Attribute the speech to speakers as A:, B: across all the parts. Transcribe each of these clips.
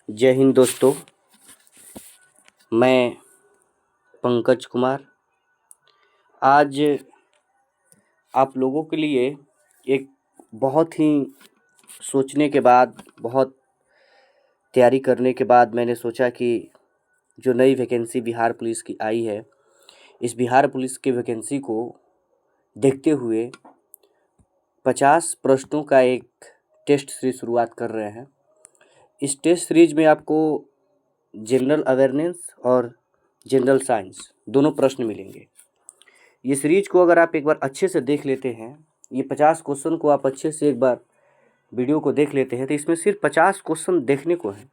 A: जय हिंद दोस्तों। मैं पंकज कुमार आज आप लोगों के लिए एक बहुत ही सोचने के बाद, बहुत तैयारी करने के बाद मैंने सोचा कि जो नई वैकेंसी बिहार पुलिस की आई है, इस बिहार पुलिस की वैकेंसी को देखते हुए 50 प्रश्नों का एक टेस्ट सीरीज शुरुआत कर रहे हैं। इस टेस्ट सीरीज में आपको जनरल अवेयरनेस और जनरल साइंस दोनों प्रश्न मिलेंगे। ये सीरीज को अगर आप एक बार अच्छे से देख लेते हैं, ये 50 क्वेश्चन को आप अच्छे से एक बार वीडियो को देख लेते हैं, तो इसमें सिर्फ 50 क्वेश्चन देखने को है।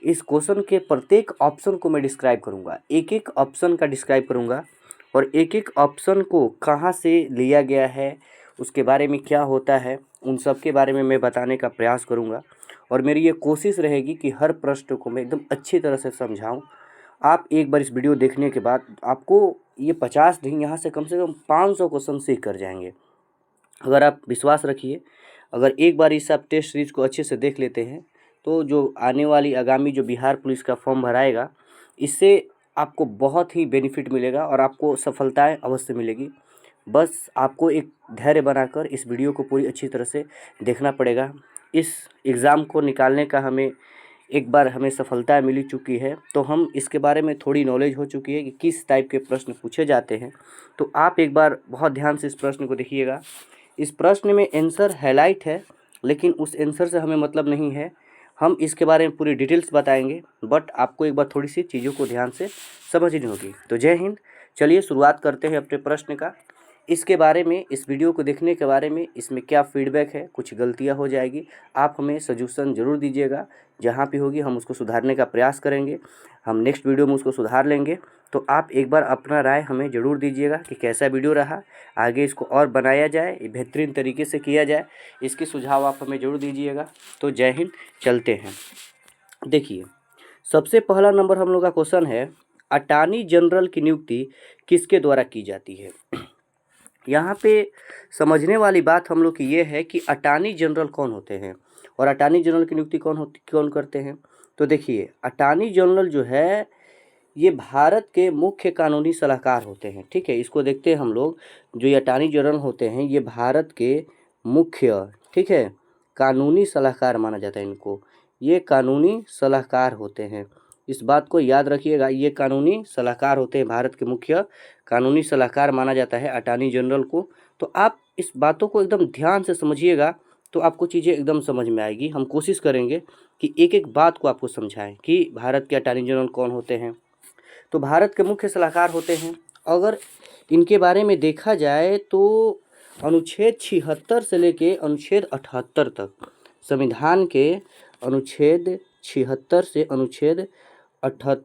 A: इस क्वेश्चन के प्रत्येक ऑप्शन को मैं डिस्क्राइब करूँगा, एक एक ऑप्शन का डिस्क्राइब करूँगा और एक एक ऑप्शन को कहाँ से लिया गया है, उसके बारे में क्या होता है, उन सब के बारे में मैं बताने का प्रयास करूँगा। और मेरी ये कोशिश रहेगी कि हर प्रश्न को मैं एकदम अच्छी तरह से समझाऊँ। आप एक बार इस वीडियो देखने के बाद आपको ये 50 दिन यहाँ से कम 500 क्वेश्चन सीख कर जाएंगे। अगर आप विश्वास रखिए, अगर एक बार इस आप टेस्ट सीरीज को अच्छे से देख लेते हैं, तो जो आने वाली आगामी जो बिहार पुलिस का फॉर्म भराएगा, इससे आपको बहुत ही बेनिफिट मिलेगा और आपको सफलताएं अवश्य मिलेगी। बस आपको एक धैर्य बनाकर इस वीडियो को पूरी अच्छी तरह से देखना पड़ेगा। इस एग्ज़ाम को निकालने का एक बार हमें सफलता मिल चुकी है, तो हम इसके बारे में थोड़ी नॉलेज हो चुकी है कि किस टाइप के प्रश्न पूछे जाते हैं। तो आप एक बार बहुत ध्यान से इस प्रश्न को देखिएगा। इस प्रश्न में आंसर हाईलाइट है, लेकिन उस आंसर से हमें मतलब नहीं है। हम इसके बारे में पूरी डिटेल्स बताएंगे, बट आपको एक बार थोड़ी सी चीज़ों को ध्यान से समझनी होगी। तो जय हिंद। चलिए शुरुआत करते हैं अपने प्रश्न का। इसके बारे में, इस वीडियो को देखने के बारे में, इसमें क्या फीडबैक है, कुछ गलतियां हो जाएगी, आप हमें सजेशन ज़रूर दीजिएगा। जहाँ पे होगी हम उसको सुधारने का प्रयास करेंगे, हम नेक्स्ट वीडियो में उसको सुधार लेंगे। तो आप एक बार अपना राय हमें ज़रूर दीजिएगा कि कैसा वीडियो रहा, आगे इसको और बनाया जाए, बेहतरीन तरीके से किया जाए, इसके सुझाव आप हमें ज़रूर दीजिएगा। तो जय हिंद। चलते हैं। देखिए, सबसे पहला नंबर हम लोग का क्वेश्चन है, अटॉर्नी जनरल की नियुक्ति किसके द्वारा की जाती है। यहाँ पे समझने वाली बात हम लोग की ये है कि अटॉर्नी जनरल कौन होते हैं और अटॉर्नी जनरल की नियुक्ति कौन करते हैं। तो देखिए, अटॉर्नी जनरल जो है ये भारत के मुख्य कानूनी सलाहकार होते हैं। ठीक है, इसको देखते हैं हम लोग। जो ये अटॉर्नी जनरल होते हैं, ये भारत के मुख्य, ठीक है, कानूनी सलाहकार माना जाता है इनको। ये कानूनी सलाहकार होते हैं, इस बात को याद रखिएगा। ये कानूनी सलाहकार होते हैं, भारत के मुख्य कानूनी सलाहकार माना जाता है अटॉर्नी जनरल को। तो आप इस बातों को एकदम ध्यान से समझिएगा, तो आपको चीज़ें एकदम समझ में आएगी। हम कोशिश करेंगे कि एक एक बात को आपको समझाएं कि भारत के अटॉर्नी जनरल कौन होते हैं। तो भारत के मुख्य सलाहकार होते हैं। अगर इनके बारे में देखा जाए तो अनुच्छेद 76 से लेके अनुच्छेद 78 तक, संविधान के अनुच्छेद 76 से अनुच्छेद 88 तक,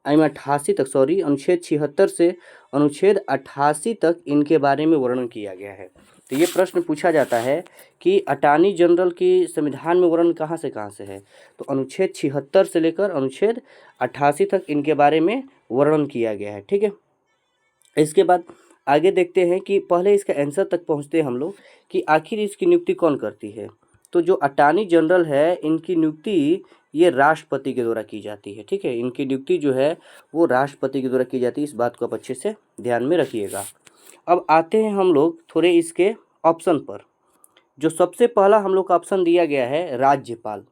A: अनुच्छेद 76 से अनुच्छेद 88 तक इनके बारे में वर्णन किया गया है। तो ये प्रश्न पूछा जाता है कि अटॉर्नी जनरल की संविधान में वर्णन कहाँ से है, तो अनुच्छेद 76 से लेकर अनुच्छेद 88 तक इनके बारे में वर्णन किया गया है। ठीक है, इसके बाद आगे देखते हैं कि पहले इसका आंसर तक पहुँचते हैं हम लोग कि आखिर इसकी नियुक्ति कौन करती है। तो जो अटॉर्नी जनरल है, इनकी नियुक्ति ये राष्ट्रपति के द्वारा की जाती है। ठीक है, इनकी नियुक्ति जो है वो राष्ट्रपति के द्वारा की जाती है, इस बात को आप अच्छे से ध्यान में रखिएगा। अब आते हैं हम लोग थोड़े इसके ऑप्शन पर। जो सबसे पहला हम लोग का ऑप्शन दिया गया है राज्यपाल।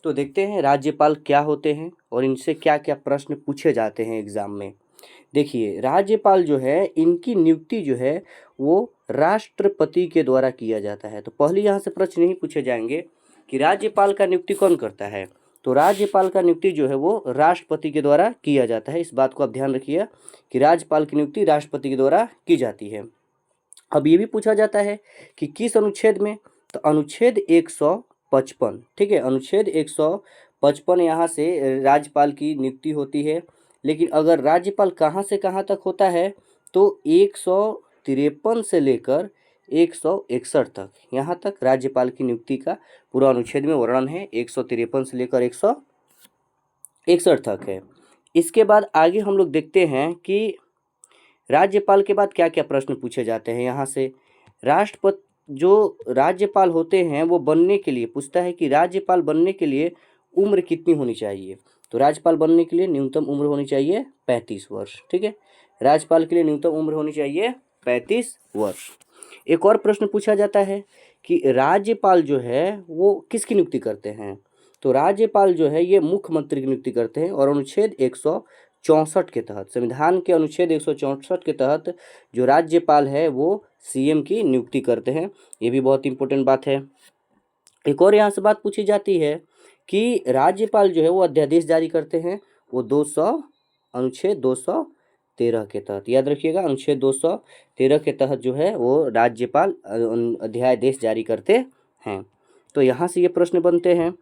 A: तो देखते हैं राज्यपाल क्या होते हैं और इनसे क्या क्या प्रश्न पूछे जाते हैं एग्जाम में। देखिए, राज्यपाल जो है, इनकी नियुक्ति जो है वो राष्ट्रपति के द्वारा किया जाता है। तो पहले यहाँ से प्रश्न नहीं पूछे जाएंगे कि राज्यपाल का नियुक्ति कौन करता है, तो राज्यपाल का नियुक्ति जो है वो राष्ट्रपति के द्वारा किया जाता है। इस बात को आप ध्यान रखिए कि राज्यपाल की नियुक्ति राष्ट्रपति के द्वारा की जाती है। अब ये भी पूछा जाता है कि किस अनुच्छेद में, तो अनुच्छेद 155। ठीक है, अनुच्छेद 155 यहाँ से राज्यपाल की नियुक्ति होती है। लेकिन अगर राज्यपाल कहाँ से कहाँ तक होता है, तो 153 से लेकर 161 तक, यहाँ तक राज्यपाल की नियुक्ति का पूरा अनुच्छेद में वर्णन है। 153 से लेकर 161 तक है। इसके बाद आगे हम लोग देखते हैं कि राज्यपाल के बाद क्या क्या प्रश्न पूछे जाते हैं। यहाँ से राष्ट्रपति, जो राज्यपाल होते हैं वो बनने के लिए पूछता है कि राज्यपाल बनने के लिए उम्र कितनी होनी चाहिए? तो राज्यपाल बनने के लिए न्यूनतम उम्र होनी चाहिए 35 वर्ष। ठीक है, राज्यपाल के लिए न्यूनतम उम्र होनी चाहिए 35 वर्ष। एक और प्रश्न पूछा जाता है कि राज्यपाल जो है वो किसकी नियुक्ति करते हैं? तो राज्यपाल जो है ये मुख्यमंत्री की नियुक्ति करते हैं, और अनुच्छेद 164 के तहत, संविधान के अनुच्छेद 164 के तहत जो राज्यपाल है वो सीएम की नियुक्ति करते हैं। ये भी बहुत इंपॉर्टेंट बात है। एक और यहाँ से बात पूछी जाती है कि राज्यपाल जो है वो अध्यादेश जारी करते हैं, वो अनुच्छेद 213 के तहत, याद रखिएगा, अनुच्छेद 213 के तहत जो है वो राज्यपाल अध्यादेश जारी करते हैं। तो यहाँ से ये प्रश्न बनते हैं।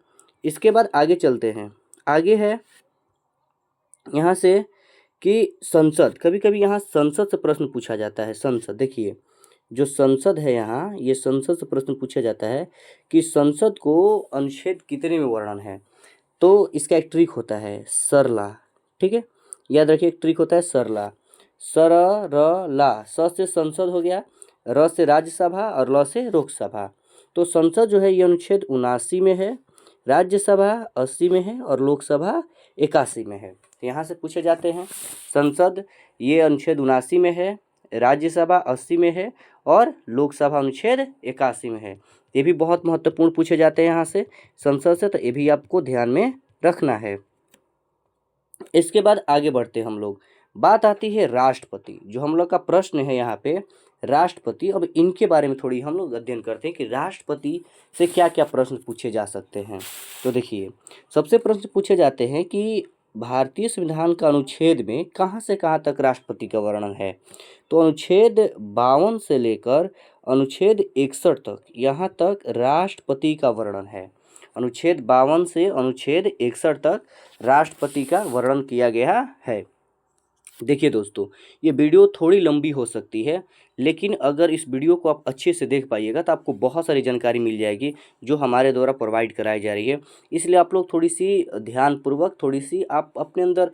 A: इसके बाद आगे चलते हैं। आगे है यहाँ से कि संसद, कभी कभी यहाँ संसद से प्रश्न पूछा जाता है। संसद, देखिए जो संसद है यहाँ, ये संसद से प्रश्न पूछा जाता है कि संसद को अनुच्छेद कितने में वर्णन है? तो इसका एक ट्रिक होता है सरला। ठीक है, याद रखिए, एक ट्रिक होता है सरला। सर र ला, स से संसद हो गया, र से राज्यसभा और ल से लोकसभा। तो संसद जो है ये अनुच्छेद 79 में है, राज्यसभा 80 में है और लोकसभा 81 में है। तो यहाँ से पूछे जाते हैं, संसद ये अनुच्छेद 79 में है, राज्यसभा 80 में है और लोकसभा अनुच्छेद 81 में है। ये भी बहुत महत्वपूर्ण पूछे जाते हैं यहाँ से संसद से, तो ये भी आपको ध्यान में रखना है। इसके बाद आगे बढ़ते हम लोग, बात आती है राष्ट्रपति। जो हम लोग का प्रश्न है यहाँ पे राष्ट्रपति, अब इनके बारे में थोड़ी हम लोग अध्ययन करते हैं कि राष्ट्रपति से क्या क्या प्रश्न पूछे जा सकते हैं। तो देखिए, सबसे प्रश्न पूछे जाते हैं कि भारतीय संविधान का अनुच्छेद में कहाँ से कहाँ तक राष्ट्रपति का वर्णन है? तो अनुच्छेद 52 से लेकर अनुच्छेद 61 तक, यहाँ तक राष्ट्रपति का वर्णन है। अनुच्छेद 52 से अनुच्छेद 61 तक राष्ट्रपति का वर्णन किया गया है। देखिए दोस्तों, ये वीडियो थोड़ी लंबी हो सकती है, लेकिन अगर इस वीडियो को आप अच्छे से देख पाइएगा तो आपको बहुत सारी जानकारी मिल जाएगी जो हमारे द्वारा प्रोवाइड कराई जा रही है। इसलिए आप लोग थोड़ी सी ध्यानपूर्वक, थोड़ी सी आप अपने अंदर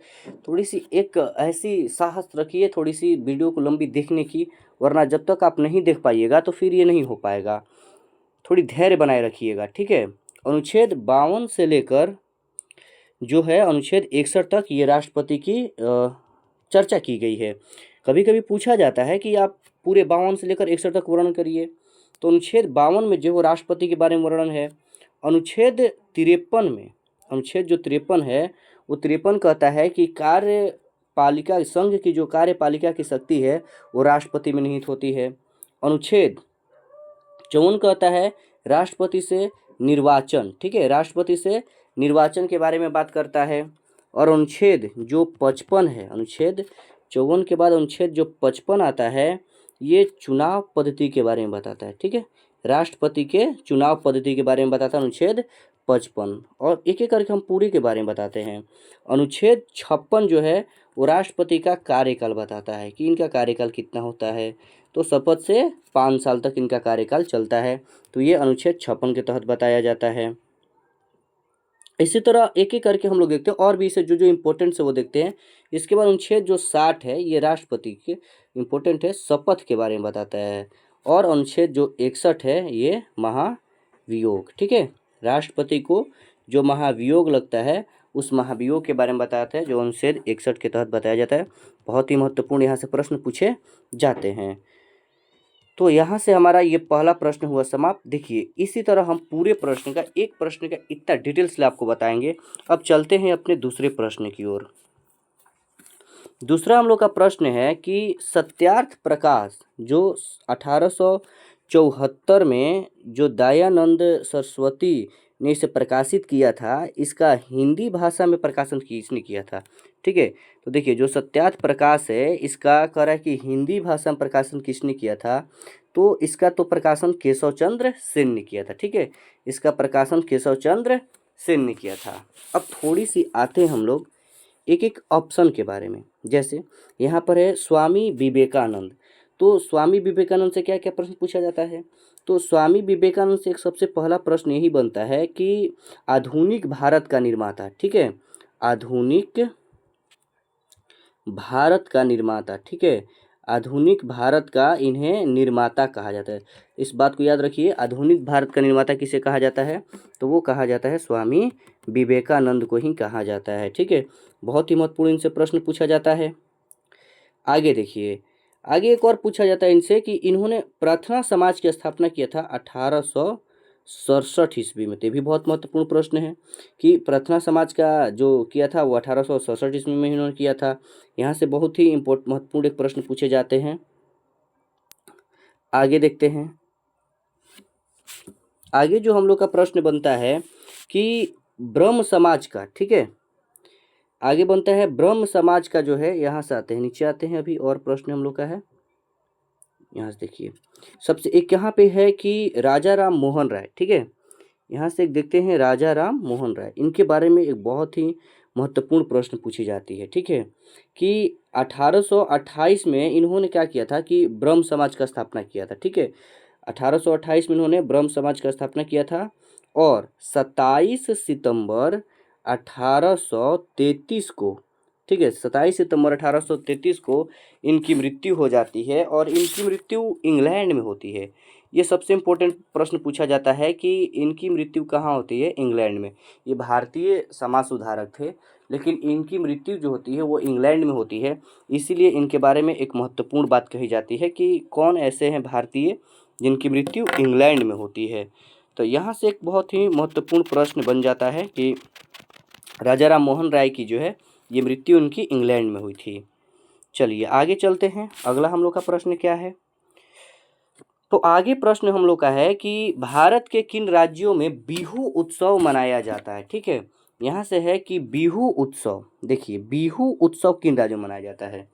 A: थोड़ी सी एक ऐसी साहस रखिए, थोड़ी सी वीडियो को लंबी देखने की, वरना जब तक आप नहीं देख पाइएगा तो फिर ये नहीं हो पाएगा। थोड़ी धैर्य बनाए रखिएगा, ठीक है। अनुच्छेद 52 से लेकर जो है अनुच्छेद 61 तक ये राष्ट्रपति की चर्चा की गई है। कभी कभी पूछा जाता है कि आप पूरे 52 से लेकर 61 तक वर्णन करिए। तो अनुच्छेद 52 में जो राष्ट्रपति के बारे में वर्णन है। अनुच्छेद 53 में, अनुच्छेद जो 53 है वो 53 कहता है कि कार्यपालिका संघ की जो कार्यपालिका की शक्ति है वो राष्ट्रपति में निहित होती है। अनुच्छेद 54 कहता है राष्ट्रपति से निर्वाचन, ठीक है, राष्ट्रपति से निर्वाचन के बारे में बात करता है। और अनुच्छेद जो 55 है, अनुच्छेद 54 के बाद अनुच्छेद जो 55 आता है ये चुनाव पद्धति के बारे में बताता है, ठीक है, राष्ट्रपति के चुनाव पद्धति के बारे में बताता है अनुच्छेद 55। और एक एक करके हम पूरी के बारे में बताते हैं। अनुच्छेद 56 जो है वो राष्ट्रपति का कार्यकाल बताता है कि इनका कार्यकाल कितना होता है। तो शपथ से 5 साल तक इनका कार्यकाल चलता है। तो ये अनुच्छेद 56 के तहत बताया जाता है। इसी तरह एक एक करके हम लोग देखते हैं, और भी इसे जो जो इम्पोर्टेंट है वो देखते हैं। इसके बाद अनुच्छेद जो 60 है ये राष्ट्रपति के इम्पोर्टेंट है, शपथ के बारे में बताता है। और अनुच्छेद जो 61 है ये महाभियोग, ठीक है, राष्ट्रपति को जो महाभियोग लगता है उस महाभियोग के बारे में बताता है, जो अनुच्छेद 61 के तहत बताया जाता है। बहुत ही महत्वपूर्ण यहाँ से प्रश्न पूछे जाते हैं। तो यहाँ से हमारा ये पहला प्रश्न हुआ समाप्त। देखिए, इसी तरह हम पूरे प्रश्न का, एक प्रश्न का इतना डिटेल्स से आपको बताएंगे। अब चलते हैं अपने दूसरे प्रश्न की ओर। दूसरा हम लोग का प्रश्न है कि सत्यार्थ प्रकाश जो 1874 में जो दयानंद सरस्वती ने इसे प्रकाशित किया था, इसका हिंदी भाषा में प्रकाशन किसने किया था? ठीक है, तो देखिए जो सत्यार्थ प्रकाश है इसका कह रहा है कि हिंदी भाषा में प्रकाशन किसने किया था? तो इसका तो प्रकाशन केशव चंद्र सेन ने किया था, ठीक है, इसका प्रकाशन केशव चंद्र सेन ने किया था। अब थोड़ी सी आते हैं हम लोग एक एक ऑप्शन के बारे में। जैसे यहाँ पर है स्वामी विवेकानंद। तो स्वामी विवेकानंद से क्या क्या प्रश्न पूछा जाता है? तो स्वामी विवेकानंद से एक सबसे पहला प्रश्न यही बनता है कि आधुनिक भारत का निर्माता, ठीक है, आधुनिक भारत का निर्माता, ठीक है, आधुनिक भारत का इन्हें निर्माता कहा जाता है। इस बात को याद रखिए, आधुनिक भारत का निर्माता किसे कहा जाता है, तो वो कहा जाता है स्वामी विवेकानंद को ही कहा जाता है। ठीक है, बहुत ही महत्वपूर्ण इनसे प्रश्न पूछा जाता है। आगे देखिए, आगे एक और पूछा जाता है इनसे कि इन्होंने प्रार्थना समाज की स्थापना किया था 1867 ईस्वी में। तो ये भी बहुत महत्वपूर्ण प्रश्न है कि प्रार्थना समाज का जो किया था वो 1867 ईस्वी में इन्होंने किया था। यहाँ से बहुत ही महत्वपूर्ण एक प्रश्न पूछे जाते हैं। आगे देखते हैं, आगे जो हम लोग का प्रश्न बनता है कि ब्रह्म समाज का, ठीक है, आगे बनता है ब्रह्म समाज का जो है, यहाँ से आते हैं, नीचे आते हैं, अभी और प्रश्न हम लोग का है। यहाँ से देखिए, सबसे एक यहाँ पे है कि राजा राम मोहन राय, ठीक है, यहाँ से एक देखते हैं राजा राम मोहन राय, इनके बारे में एक बहुत ही महत्वपूर्ण प्रश्न पूछी जाती है। ठीक है, कि 1828 में इन्होंने क्या किया था कि ब्रह्म समाज का स्थापना किया था। ठीक है, 1828 में इन्होंने ब्रह्म समाज का स्थापना किया था और 27 सितंबर 1833 को, ठीक है, 27 सितंबर 1833 को इनकी मृत्यु हो जाती है और इनकी मृत्यु इंग्लैंड में होती है। ये सबसे इम्पोर्टेंट प्रश्न पूछा जाता है कि इनकी मृत्यु कहाँ होती है, इंग्लैंड में। ये भारतीय समाज सुधारक थे, लेकिन इनकी मृत्यु जो होती है वो इंग्लैंड में होती है। इसीलिए इनके बारे में एक महत्वपूर्ण बात कही जाती है कि कौन ऐसे हैं भारतीय जिनकी मृत्यु इंग्लैंड में होती है। तो यहाँ से एक बहुत ही महत्वपूर्ण प्रश्न बन जाता है कि राजा राम मोहन राय की जो है ये मृत्यु उनकी इंग्लैंड में हुई थी। चलिए आगे चलते हैं, अगला हम लोग का प्रश्न क्या है। तो आगे प्रश्न हम लोग का है कि भारत के किन राज्यों में बिहू उत्सव मनाया जाता है। ठीक है, यहाँ से है कि बिहू उत्सव, देखिए बिहू उत्सव किन राज्यों में मनाया जाता है।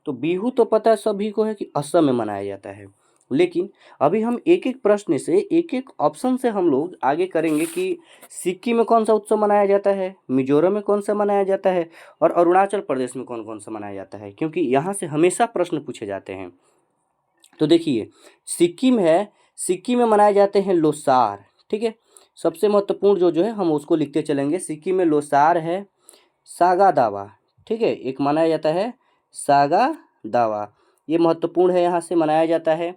A: तो बिहू तो पता है सभी को है कि असम में मनाया जाता है, लेकिन अभी हम एक एक प्रश्न से एक एक ऑप्शन से हम लोग आगे करेंगे कि सिक्किम में कौन सा उत्सव मनाया जाता है, मिजोरम में कौन सा मनाया जाता है और अरुणाचल प्रदेश में कौन कौन सा मनाया जाता है, क्योंकि यहाँ से हमेशा प्रश्न पूछे जाते हैं। तो देखिए, सिक्किम है, सिक्किम में मनाए जाते हैं लोसार। ठीक है, सबसे महत्वपूर्ण जो जो है हम उसको लिखते चलेंगे। सिक्किम में लोसार है, सागा दावा, ठीक है, एक मनाया जाता है सागा दावा, ये महत्वपूर्ण है, यहाँ से मनाया जाता है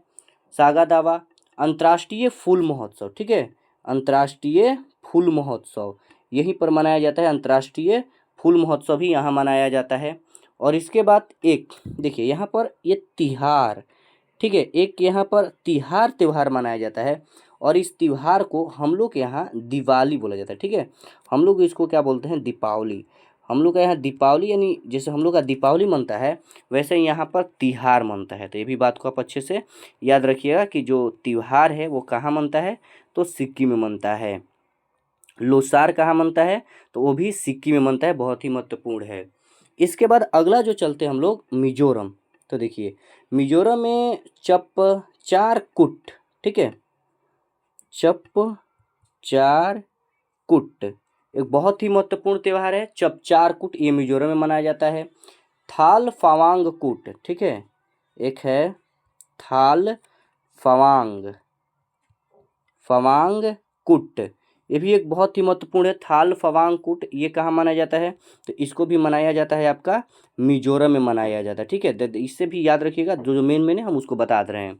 A: सागा दावा। अंतर्राष्ट्रीय फूल महोत्सव, ठीक है, अंतर्राष्ट्रीय फूल महोत्सव यहीं पर मनाया जाता है, अंतर्राष्ट्रीय फूल महोत्सव ही यहाँ मनाया जाता है। और इसके बाद एक देखिए यहाँ पर ये तिहार, ठीक है, एक यहाँ पर तिहार त्यौहार मनाया जाता है और इस त्यौहार को हम लोग के यहाँ दिवाली बोला जाता है। ठीक है, हम लोग इसको क्या बोलते हैं, दीपावली। हम लोग का यहाँ दीपावली यानी जैसे हम लोग का दीपावली मनता है वैसे यहाँ पर तिहार मनता है। तो ये भी बात को आप अच्छे से याद रखिएगा कि जो त्यौहार है वो कहाँ मनता है, तो सिक्किम में मनता है। लोसार कहाँ मनता है, तो वो भी सिक्किम में मनता है, बहुत ही महत्वपूर्ण है। इसके बाद अगला जो चलते हैं हम लोग मिजोरम। तो देखिए मिजोरम में चप चार कुट, ठीक है, चप चार कुट एक बहुत ही महत्वपूर्ण त्यौहार है। चप चार कुट ये मिजोरम में मनाया जाता है। थाल फवांग कुट, ठीक है, एक है थाल फवांग फवांग कुट, ये भी एक बहुत ही महत्वपूर्ण है। थाल फवांग कुट ये कहाँ मनाया जाता है, तो इसको भी मनाया जाता है आपका मिजोरम में मनाया जाता है। ठीक है, इससे भी याद रखिएगा, जो जो मेन है हम उसको बता दे रहे हैं।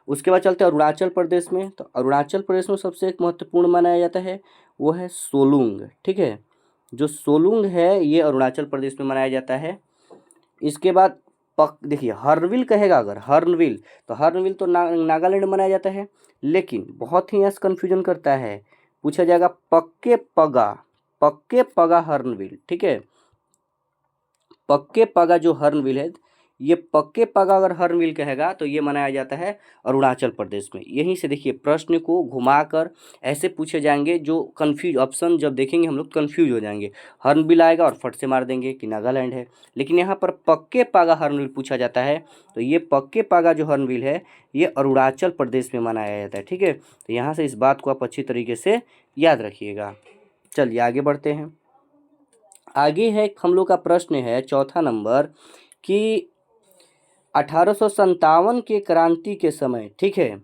A: उसके बाद चलते हैं अरुणाचल प्रदेश में। तो अरुणाचल प्रदेश में सबसे एक महत्वपूर्ण मनाया जाता है वो है सोलुंग। ठीक है, जो सोलुंग है ये अरुणाचल प्रदेश में मनाया जाता है। इसके बाद देखिए हर्नविल कहेगा, अगर हर्नविल तो हर्नविल तो नागालैंड में मनाया जाता है, लेकिन बहुत ही यहाँ कन्फ्यूजन करता है, पूछा जाएगा पक्के पगा हर्नविल। ठीक है, पक्के पगा जो हर्नविल है, ये पक्के पगा अगर हर्नविल कहेगा तो ये मनाया जाता है अरुणाचल प्रदेश में। यहीं से देखिए प्रश्न को घुमाकर ऐसे पूछे जाएंगे जो कंफ्यूज ऑप्शन जब देखेंगे हम लोग कंफ्यूज हो जाएंगे। हर्नबिल आएगा और फट से मार देंगे कि नागालैंड है, लेकिन यहाँ पर पक्के पागा हर्नबिल पूछा जाता है, तो ये पक्के पागा जो हर्नबिल है ये अरुणाचल प्रदेश में मनाया जाता है। ठीक है, तो यहाँ से इस बात को आप अच्छी तरीके से याद रखिएगा। चलिए आगे बढ़ते हैं। आगे है हम लोग का प्रश्न है चौथा नंबर कि 1857 के क्रांति के समय, ठीक है,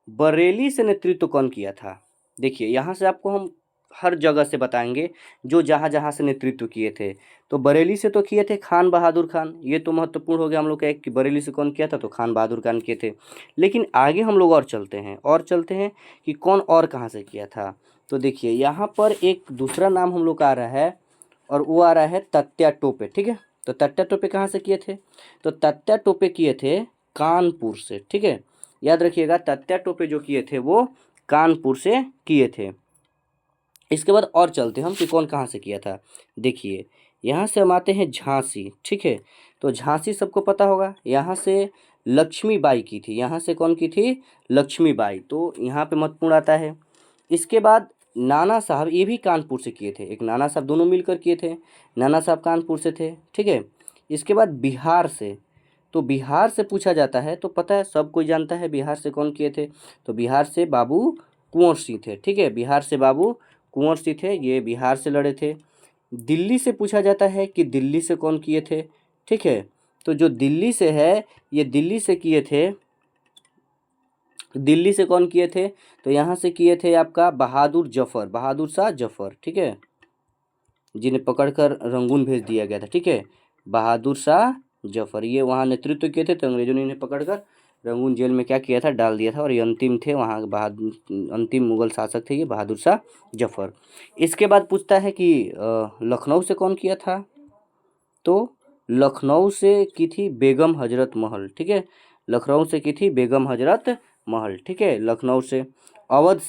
A: बरेली से नेतृत्व कौन किया था। देखिए यहाँ से आपको हम हर जगह से बताएंगे जो जहाँ जहाँ से नेतृत्व किए थे। तो बरेली से तो किए थे खान बहादुर खान, ये तो महत्वपूर्ण हो गया हम लोग का एक कि बरेली से कौन किया था, तो खान बहादुर खान किए थे। लेकिन आगे हम लोग और चलते हैं कि कौन और कहाँ से किया था। तो देखिए यहाँ पर एक दूसरा नाम हम लोग का आ रहा है और वो आ रहा है तत्या टोपे। ठीक है, तो तत्या टोपे कहाँ से किए थे, तो तत्या टोपे किए थे कानपुर से। ठीक है, याद रखिएगा तत्या टोपे जो किए थे वो कानपुर से किए थे। इसके बाद और चलते हम कि कौन कहाँ से किया था। देखिए यहाँ से हम आते हैं झांसी। ठीक है, तो झांसी सबको पता होगा, यहाँ से लक्ष्मीबाई की थी। यहाँ से कौन की थी, लक्ष्मीबाई, तो यहाँ पे महत्वपूर्ण आता है। इसके बाद नाना साहब, ये भी कानपुर से किए थे, एक नाना साहब दोनों मिलकर किए थे, नाना साहब कानपुर से थे। ठीक है, इसके बाद बिहार से, तो बिहार से पूछा जाता है तो पता है सब कोई जानता है बिहार से कौन किए थे, तो बिहार से बाबू कुंवर सिंह थे। ठीक है, बिहार से बाबू कुंवर सिंह थे, ये बिहार से लड़े थे। दिल्ली से पूछा जाता है कि दिल्ली से कौन किए थे। ठीक है, तो जो दिल्ली से है ये दिल्ली से किए थे, दिल्ली से कौन किए थे, तो यहाँ से किए थे आपका बहादुर जफर, बहादुर शाह जफर। ठीक है, जिन्हें पकड़कर रंगून भेज दिया गया था। ठीक है, बहादुर शाह जफर ये वहाँ नेतृत्व किए थे, तो अंग्रेजों ने इन्हें पकड़कर रंगून जेल में क्या किया था, डाल दिया था, और ये अंतिम थे वहाँ बहादुर, अंतिम मुगल शासक थे ये बहादुर शाह जफर। इसके बाद पूछता है कि लखनऊ से कौन किया था, तो लखनऊ से की थी बेगम हजरत महल। ठीक है, लखनऊ से की थी बेगम हजरत महल। ठीक है, लखनऊ से। अवध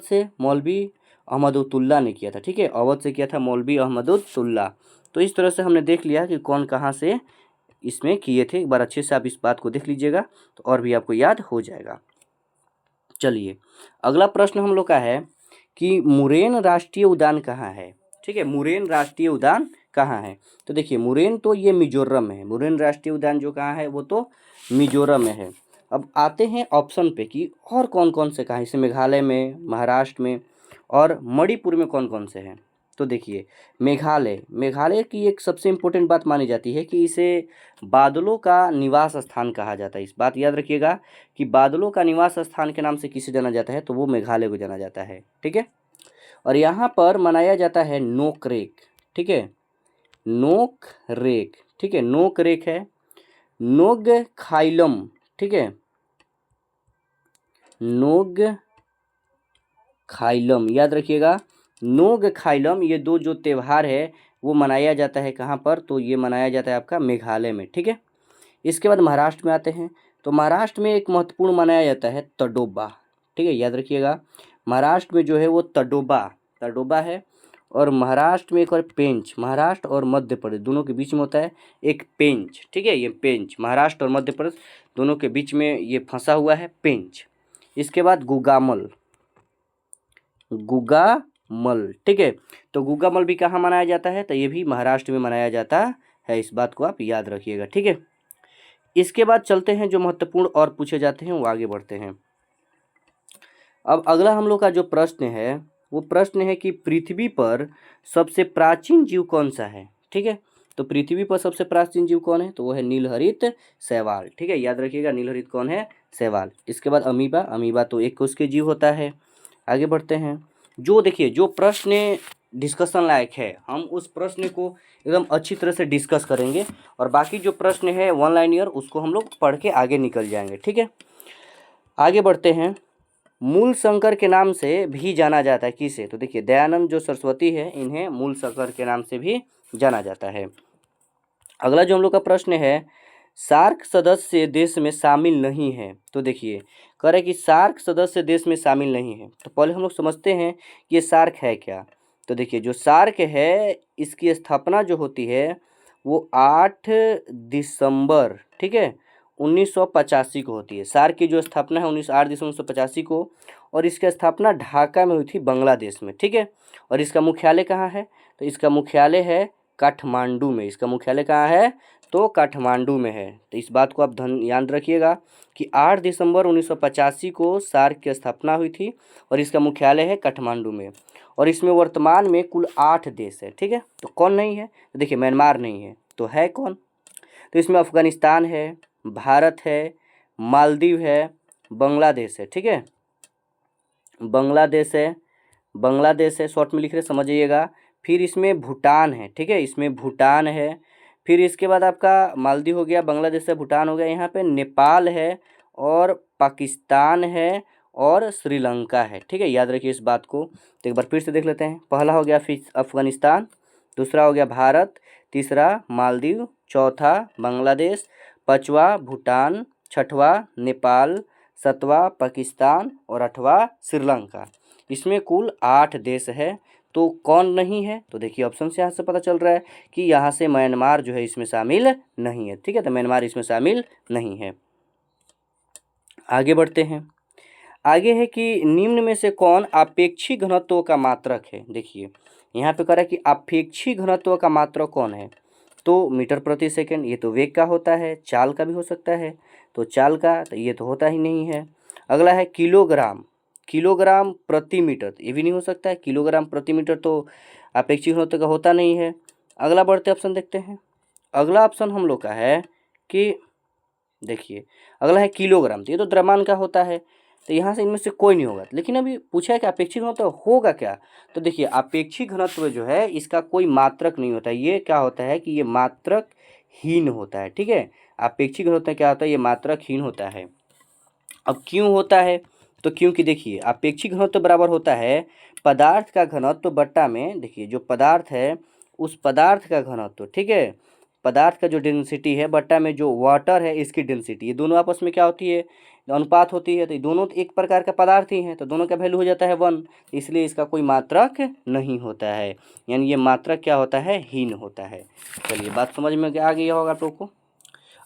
A: से मौलवी अहमदुल्ला ने किया था। ठीक है, अवध से किया था मौलवी अहमदुल्ला। तो इस तरह से हमने देख लिया कि कौन कहाँ से इसमें किए थे। एक बार अच्छे से आप इस बात को देख लीजिएगा तो और भी आपको याद हो जाएगा। चलिए अगला प्रश्न हम लोग का है कि मुरेन राष्ट्रीय उद्यान कहाँ है। ठीक है, मुरेन राष्ट्रीय उद्यान कहाँ है, तो देखिए मुरेन तो ये मिजोरम में है, मुरेन राष्ट्रीय उद्यान जो कहाँ है वो तो मिजोरम में है। अब आते हैं ऑप्शन पे कि और कौन कौन से कहाँ, जैसे मेघालय में, महाराष्ट्र में और मणिपुर में कौन कौन से हैं। तो देखिए मेघालय की एक सबसे इम्पोर्टेंट बात मानी जाती है कि इसे बादलों का निवास स्थान कहा जाता है। इस बात याद रखिएगा कि बादलों का निवास स्थान के नाम से किसे जाना जाता है, तो वो मेघालय को जाना जाता है। ठीक है, और यहाँ पर मनाया जाता है नोकरेक। ठीक है, नोकरेक। ठीक है, नोकरेक है, नोग खाइलम। ठीक है, नोग खाइलम याद रखिएगा, नोग खाइलम, ये दो जो त्यौहार है वो मनाया जाता है कहाँ पर, तो ये मनाया जाता है आपका मेघालय में। ठीक है, इसके बाद महाराष्ट्र में आते हैं, तो महाराष्ट्र में एक महत्वपूर्ण मनाया जाता है तडोबा। ठीक है, याद रखिएगा महाराष्ट्र में जो है वो तडोबा है। और महाराष्ट्र में एक और पेंच, महाराष्ट्र और मध्य प्रदेश दोनों के बीच में होता है एक पेंच। ठीक है, ये पेंच महाराष्ट्र और मध्य प्रदेश दोनों के बीच में ये फंसा हुआ है पेंच। इसके बाद गुगामल। ठीक है, तो गुगामल भी कहाँ मनाया जाता है, तो ये भी महाराष्ट्र में मनाया जाता है, इस बात को आप याद रखिएगा। ठीक है, इसके बाद चलते हैं जो महत्वपूर्ण और पूछे जाते हैं वो आगे बढ़ते हैं। अब अगला हम लोग का जो प्रश्न है वो प्रश्न है कि पृथ्वी पर सबसे प्राचीन जीव कौन सा है। ठीक है, तो पृथ्वी पर सबसे प्राचीन जीव कौन है, तो वो है नीलहरित शैवाल। ठीक है, याद रखिएगा नीलहरित कौन है, शैवाल। इसके बाद अमीबा तो एक कोष के जीव होता है। आगे बढ़ते हैं, जो देखिए जो प्रश्न डिस्कशन लायक है हम उस प्रश्न को एकदम अच्छी तरह से डिस्कस करेंगे, और बाकी जो प्रश्न है वन लाइनियर उसको हम लोग पढ़ के आगे निकल जाएंगे। ठीक है, आगे बढ़ते हैं। मूल शंकर के नाम से भी जाना जाता है किसे, तो देखिए दयानंद जो सरस्वती है इन्हें मूल शंकर के नाम से भी जाना जाता है। अगला जो हम लोग का प्रश्न है, सार्क सदस्य देश में शामिल नहीं है, तो देखिए कह रहे कि सार्क सदस्य देश में शामिल नहीं है, तो पहले हम लोग समझते हैं कि ये सार्क है क्या। तो देखिए जो सार्क है इसकी स्थापना जो होती है वो 8 दिसंबर, ठीक है, 1985 को होती है। सार्क की जो स्थापना है 8 दिसंबर 1985 को, और इसकी स्थापना ढाका में हुई थी बांग्लादेश में। ठीक है, और इसका मुख्यालय कहाँ है, तो इसका मुख्यालय है काठमांडू में। इसका मुख्यालय कहाँ है, तो काठमांडू में है। तो इस बात को आप याद रखिएगा कि 8 दिसंबर 1985 को सार्क की स्थापना हुई थी और इसका मुख्यालय है काठमांडू में, और इसमें वर्तमान में कुल 8 देश है। ठीक है, तो कौन नहीं है, तो देखिए म्यांमार नहीं है, तो है कौन, तो इसमें अफगानिस्तान है, भारत है, मालदीव है, बांग्लादेश है। ठीक है, बांग्लादेश है, बांग्लादेश है, शॉर्ट में लिख रहे समझिएगा। फिर इसमें भूटान है, ठीक है, इसमें भूटान है। फिर इसके बाद आपका मालदीव हो गया, बांग्लादेश से भूटान हो गया, यहाँ पे नेपाल है और पाकिस्तान है और श्रीलंका है, ठीक है, याद रखिए इस बात को। तो एक बार फिर से देख लेते हैं। पहला हो गया अफगानिस्तान, दूसरा हो गया भारत, तीसरा मालदीव, चौथा बांग्लादेश, पाँचवा भूटान, छठवा नेपाल, सातवां पाकिस्तान और आठवां श्रीलंका। इसमें कुल 8 देश है। तो कौन नहीं है? तो देखिए ऑप्शन से यहाँ से पता चल रहा है कि यहाँ से म्यांमार जो है इसमें शामिल नहीं है, ठीक है, तो म्यांमार इसमें शामिल नहीं है। आगे बढ़ते हैं। आगे है कि निम्न में से कौन आपेक्षिक घनत्व का मात्रक है। देखिए यहाँ पे कह रहा है कि आपेक्षिक घनत्व का मात्रक कौन है। तो मीटर प्रति सेकंड, ये तो वेग का होता है, चाल का भी हो सकता है, तो चाल का तो ये तो होता ही नहीं है। अगला है किलोग्राम, किलोग्राम प्रति मीटर, ये भी नहीं हो सकता है, किलोग्राम प्रति मीटर तो अपेक्षित घनत्व का होता नहीं है। अगला बढ़ते ऑप्शन देखते हैं। अगला ऑप्शन हम लोग का है कि देखिए अगला है किलोग्राम, तो ये तो द्रव्यमान का होता है, तो यहाँ से इनमें से कोई नहीं होगा। लेकिन अभी पूछा है कि अपेक्षित घनत्व होगा क्या। तो देखिए अपेक्षित घनत्व जो है इसका कोई मात्रक नहीं होता, ये क्या होता है कि ये मात्रक हीन होता है, ठीक है। अपेक्षित घनत्व क्या होता है, ये मात्रक हीन होता है। अब क्यों होता है, तो क्योंकि देखिए अपेक्षित घनत्व बराबर होता है पदार्थ का घनत्व बट्टा में, देखिए जो पदार्थ है उस पदार्थ का घनत्व, ठीक है, पदार्थ का जो डेंसिटी है बट्टा में जो वाटर है इसकी डेंसिटी, ये दोनों आपस में क्या होती है, अनुपात होती है। तो ये दोनों एक प्रकार का पदार्थ ही हैं, तो दोनों का वैल्यू हो जाता है 1, इसलिए इसका कोई मात्रक नहीं होता है, यानी ये मात्रक क्या होता है, हीन होता है। चलिए बात समझ में आ गया होगा आप लोग को।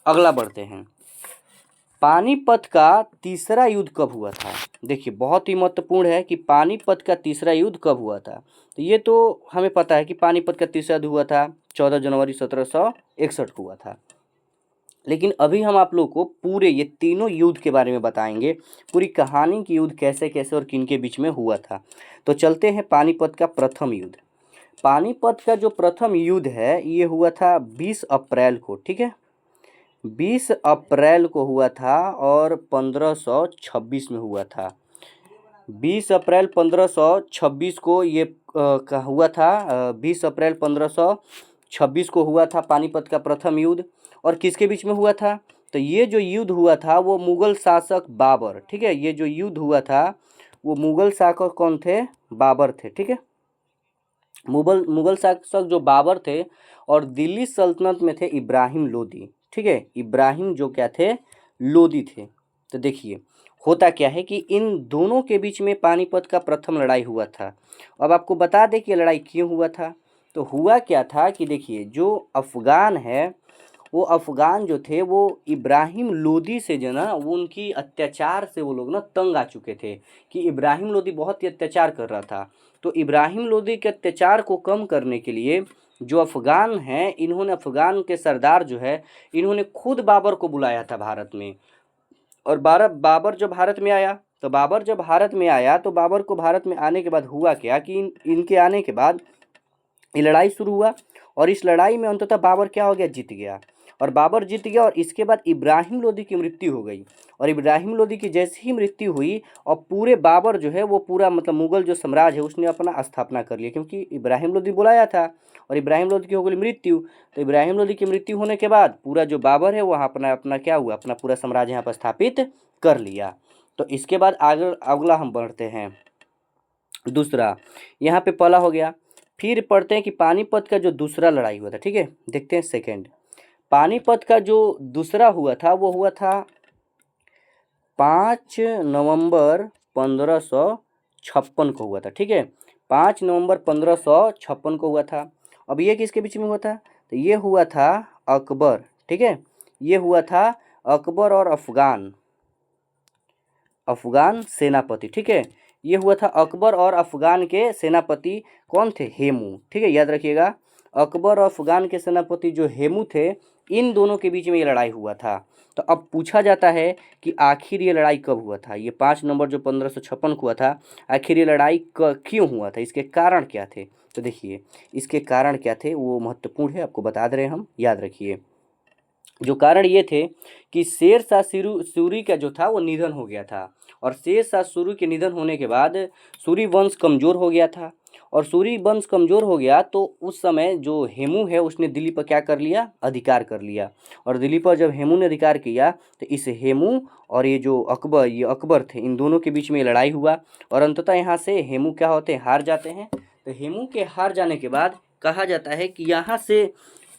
A: अगला बढ़ते हैं। पानीपत का तीसरा युद्ध कब हुआ था। देखिए बहुत ही महत्वपूर्ण है कि पानीपत का तीसरा युद्ध कब हुआ था। तो ये तो हमें पता है कि पानीपत का तीसरा युद्ध हुआ था 14 जनवरी 1761 को हुआ था। लेकिन अभी हम आप लोग को पूरे ये तीनों युद्ध के बारे में बताएंगे, पूरी कहानी की युद्ध कैसे कैसे और किन के बीच में हुआ था। तो चलते हैं पानीपत का प्रथम युद्ध। पानीपत का जो प्रथम युद्ध है ये हुआ था 20 अप्रैल को, ठीक है, 20 अप्रैल को हुआ था और 1526 में हुआ था। 20 अप्रैल 1526 को ये हुआ था, 20 अप्रैल 1526 को हुआ था पानीपत का प्रथम युद्ध। और किसके बीच में हुआ था, तो ये जो युद्ध हुआ था वो मुगल शासक बाबर, ठीक है, ये जो युद्ध हुआ था वो मुगल शासक कौन थे, बाबर थे, ठीक है, मुगल शासक जो बाबर थे और दिल्ली सल्तनत में थे इब्राहिम लोदी, ठीक है, इब्राहिम जो क्या थे, लोदी थे। तो देखिए होता क्या है कि इन दोनों के बीच में पानीपत का प्रथम लड़ाई हुआ था। अब आपको बता दें कि ये लड़ाई क्यों हुआ था। तो हुआ क्या था कि देखिए जो अफ़गान है वो अफ़गान जो थे वो इब्राहिम लोदी से जो ना वो उनकी अत्याचार से वो लोग ना तंग आ चुके थे कि इब्राहिम लोदी बहुत ही अत्याचार कर रहा था। तो इब्राहिम लोदी के अत्याचार को कम करने के लिए जो अफ़गान हैं इन्होंने, अफ़गान के सरदार जो है इन्होंने खुद बाबर को बुलाया था भारत में। और बाबर जब भारत में आया तो बाबर को भारत में आने के बाद हुआ क्या कि इनके आने के बाद ये लड़ाई शुरू हुआ और इस लड़ाई में अंततः बाबर क्या हो गया, जीत गया। और बाबर जीत गया और इसके बाद इब्राहिम लोदी की मृत्यु हो गई। और इब्राहिम लोदी की जैसे ही मृत्यु हुई और पूरे बाबर जो है वो पूरा मतलब मुगल जो साम्राज्य है उसने अपना स्थापना कर लिया, क्योंकि इब्राहिम लोदी बुलाया था और इब्राहिम लोदी की हो गई मृत्यु। तो इब्राहिम लोदी की मृत्यु होने के बाद पूरा जो बाबर है वहाँ अपना अपना क्या हुआ, अपना पूरा साम्राज्य यहाँ पर स्थापित कर लिया। तो इसके बाद आगे अगला हम बढ़ते हैं दूसरा, यहाँ पे पहला हो गया। फिर पढ़ते हैं कि पानीपत का जो दूसरा लड़ाई हुआ था, ठीक है, देखते हैं सेकंड। पानीपत का जो दूसरा हुआ था वो हुआ था 5 नवंबर 1556 को हुआ था, ठीक है, 5 नवंबर 1556 को हुआ था। अब ये किसके बीच में हुआ था, तो ये हुआ था अकबर, ठीक है, ये हुआ था अकबर और अफगान सेनापति, ठीक है, ये हुआ था अकबर और अफगान के सेनापति कौन थे, हेमू, ठीक है, याद रखिएगा अकबर और अफगान के सेनापति जो हेमू थे इन दोनों के बीच में ये लड़ाई हुआ था। तो अब पूछा जाता है कि आखिर ये लड़ाई कब हुआ था, ये 5 नवंबर जो 1556 को हुआ था, आखिर ये लड़ाई क्यों हुआ था, इसके कारण क्या थे। तो देखिए इसके कारण क्या थे वो महत्वपूर्ण है, आपको बता दे रहे हैं हम, याद रखिए। जो कारण ये थे कि शेर शाह सूरी का जो था वो निधन हो गया था और शेषशाह सूर्य के निधन होने के बाद सूर्य वंश कमज़ोर हो गया था, और सूर्य वंश कमज़ोर हो गया तो उस समय जो हेमू है उसने दिल्ली पर क्या कर लिया, अधिकार कर लिया। और दिल्ली पर जब हेमू ने अधिकार किया तो इस हेमू और ये जो अकबर, ये अकबर थे, इन दोनों के बीच में लड़ाई हुआ और अंततः यहाँ से हेमू क्या होते हैं, हार जाते हैं। तो हेमू के हार जाने के बाद कहा जाता है कि यहाँ से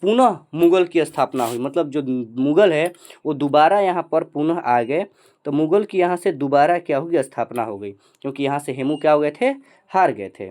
A: पुनः मुगल की स्थापना हुई, मतलब जो मुगल है वो दोबारा यहाँ पर पुनः आ गए। तो मुगल की यहाँ से दोबारा क्या हुई, स्थापना हो गई, क्योंकि यहाँ से हेमू क्या हो गए थे, हार गए थे।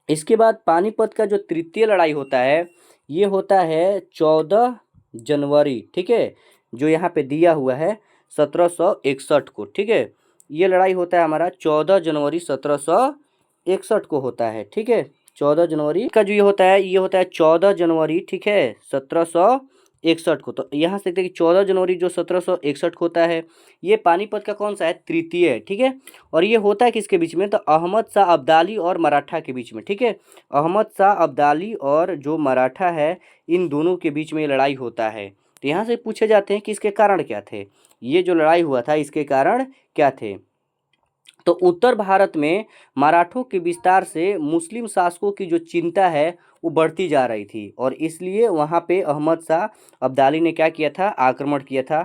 A: इसके बाद पानीपत का जो तृतीय लड़ाई होता है ये होता है 14 जनवरी, ठीक है, जो यहाँ पे दिया हुआ है 1761 को, ठीक है। ये लड़ाई होता है हमारा 14 जनवरी 1761 को होता है, ठीक है। 14 जनवरी का जो ये होता है 14 जनवरी, ठीक है, 1761 को। तो यहाँ से देखिए 14 जनवरी जो 1761 को होता है ये पानीपत का कौन सा है, तृतीय है, ठीक है। और ये होता है किसके बीच में, तो अहमद शाह अब्दाली और मराठा के बीच में, ठीक है। अहमद शाह अब्दाली और जो मराठा है इन दोनों के बीच में ये लड़ाई होता है। तो यहाँ से पूछे जाते हैं कि इसके कारण क्या थे, ये जो लड़ाई हुआ था इसके कारण क्या थे। तो उत्तर भारत में मराठों के विस्तार से मुस्लिम शासकों की जो चिंता है वो बढ़ती जा रही थी, और इसलिए वहाँ पे अहमद शाह अब्दाली ने क्या किया था, आक्रमण किया था,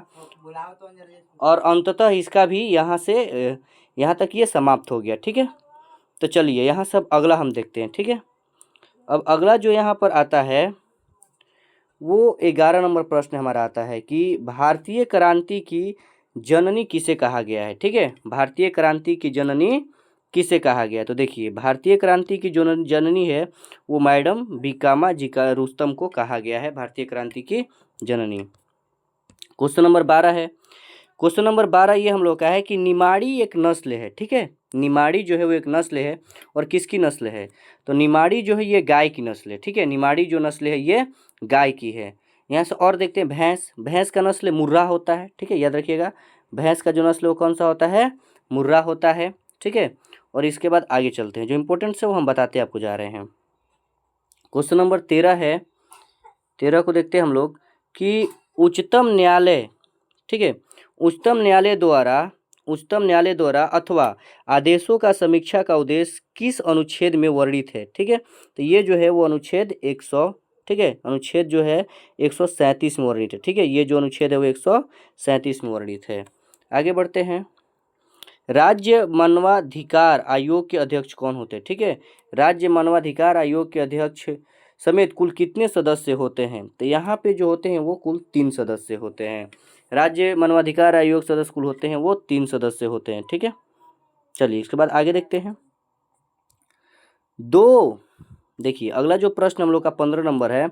A: और अंततः इसका भी यहाँ से यहाँ तक ये समाप्त हो गया, ठीक है। तो चलिए यहाँ सब अगला हम देखते हैं, ठीक है। अब अगला जो यहाँ पर आता है वो 11 नंबर प्रश्न हमारा आता है कि भारतीय क्रांति की जननी किसे कहा गया है, ठीक है। भारतीय क्रांति की जननी किसे कहा गया है, तो देखिए भारतीय क्रांति की जो जननी है वो मैडम बीकामा जिका रुस्तम को कहा गया है भारतीय क्रांति की जननी। क्वेश्चन नंबर 12 है, क्वेश्चन नंबर 12 ये हम लोग का है कि निमाड़ी एक नस्ल है, ठीक है। निमाड़ी जो है वो एक नस्ल है, और किसकी नस्ल है, तो निमाड़ी जो है ये गाय की नस्ल है, ठीक है। निमाड़ी जो नस्ल है ये गाय की है। यहाँ से और देखते हैं भैंस, भैंस का नस्ल मुर्रा होता है, ठीक है, याद रखिएगा। भैंस का जो नस्ल वो कौन सा होता है, मुर्रा होता है, ठीक है। और इसके बाद आगे चलते हैं, जो इम्पोर्टेंट है वो हम बताते आपको जा रहे हैं। क्वेश्चन नंबर 13 है, 13 को देखते हैं हम लोग कि उच्चतम न्यायालय, ठीक है, उच्चतम न्यायालय द्वारा अथवा आदेशों का समीक्षा का उद्देश्य किस अनुच्छेद में वर्णित है, ठीक है। तो ये जो है वो अनुच्छेद 100, ठीक है, अनुच्छेद जो है 137 में वर्णित है, ठीक है। ये जो अनुच्छेद है वो 137 में वर्णित है। आगे बढ़ते हैं, राज्य मानवाधिकार आयोग के अध्यक्ष कौन होते हैं, ठीक है। राज्य मानवाधिकार आयोग के अध्यक्ष समेत कुल कितने सदस्य होते हैं, तो यहाँ पे जो होते हैं वो कुल 3 सदस्य होते हैं। राज्य मानवाधिकार आयोग सदस्य कुल होते हैं वो 3 सदस्य होते हैं, ठीक है। चलिए इसके बाद आगे देखते हैं। देखिए अगला जो प्रश्न हम लोग का 15 नंबर है,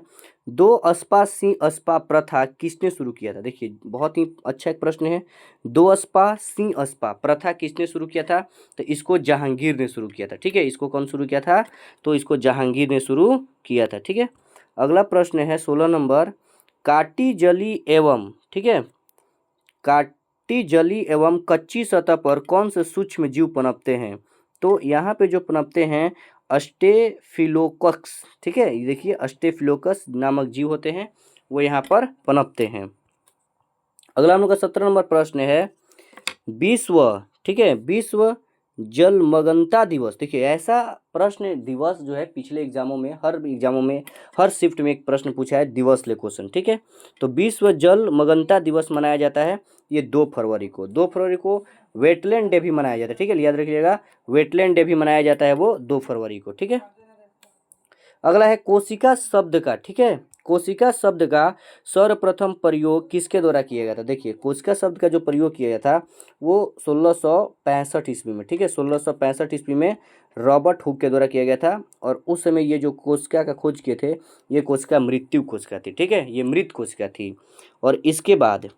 A: 2 अस्पा सिंह अस्पा प्रथा किसने शुरू किया था। देखिए बहुत ही अच्छा एक प्रश्न है, 2 अस्पा सिंह अस्पा प्रथा किसने शुरू किया था, तो इसको जहांगीर ने शुरू किया था, ठीक है। इसको कौन शुरू किया था, तो इसको जहांगीर ने शुरू किया था, ठीक है। अगला प्रश्न है 16 नंबर, काटी जली एवं, ठीक है, काटी जली एवं कच्ची सतह पर कौन से सूक्ष्म जीव पनपते हैं, तो यहाँ पे जो पनपते हैं अस्टेफिलोकस, ठीक है। ये देखिए अस्टेफिलोकस नामक जीव होते हैं वो यहाँ पर पनपते हैं। अगला हम लोग का 17 नंबर प्रश्न है, विश्व, ठीक है, विश्व जलमग्नता दिवस। देखिए ऐसा प्रश्न दिवस जो है पिछले एग्जामों में, हर शिफ्ट में एक प्रश्न पूछा है दिवस ले क्वेश्चन, ठीक है। तो विश्व जलमग्नता दिवस मनाया जाता है ये 2 फरवरी को। 2 फरवरी को वेटलैंड डे भी मनाया जाता है, ठीक है, याद रखिएगा, वेटलैंड डे भी मनाया जाता है वो 2 फरवरी को, ठीक है। अगला है कोशिका शब्द का, ठीक है, कोशिका शब्द का सर्वप्रथम प्रयोग किसके द्वारा किया गया था। देखिए कोशिका शब्द का जो प्रयोग किया गया था वो 1665 ईस्वी में, ठीक है, 1665 ईस्वी में रॉबर्ट हुक के द्वारा किया गया था। और उस समय ये जो कोशिका का खोज किए थे ये कोशिका मृत्यु कोशिका थी, ठीक है, ये मृत कोशिका थी। और इसके बाद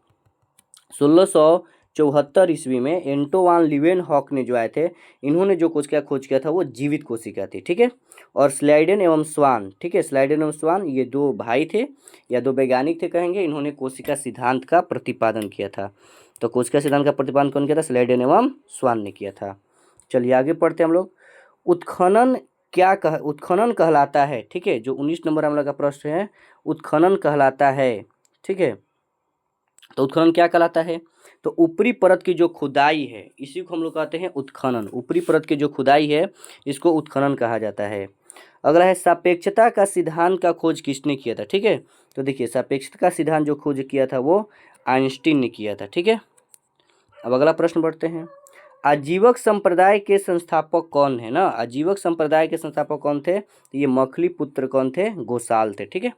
A: 1674 ईस्वी में एंटो वान लीवेनहॉक ने जो आए थे इन्होंने जो कोशिका खोज किया था वो जीवित कोशिका थी, ठीक है। और स्लाइडेन एवं स्वान, ठीक है, स्लाइडेन एवं स्वान ये 2 भाई थे या 2 वैज्ञानिक थे कहेंगे, इन्होंने कोशिका सिद्धांत का प्रतिपादन किया था। तो कोशिका सिद्धांत का प्रतिपादन कौन किया था, स्लाइडेन एवं स्वान ने किया था। चलिए आगे पढ़ते हैं हम लोग, उत्खनन उत्खनन कहलाता है, ठीक है, जो 19 नंबर हम लोग का प्रश्न है, उत्खनन कहलाता है, ठीक है। तो उत्खनन क्या कहलाता है, तो ऊपरी परत की जो खुदाई है इसी को हम लोग कहते हैं उत्खनन। ऊपरी परत की जो खुदाई है इसको उत्खनन कहा जाता है। अगला है सापेक्षता का सिद्धांत का खोज किसने किया था, ठीक है। तो देखिए सापेक्षता का सिद्धांत जो खोज किया था वो आइंस्टीन ने किया था, ठीक है। अब अगला प्रश्न बढ़ते हैं। आजीवक संप्रदाय के संस्थापक कौन है ना, आजीवक संप्रदाय के संस्थापक कौन थे, तो ये मखली पुत्र कौन थे, गोसाल थे, ठीक है।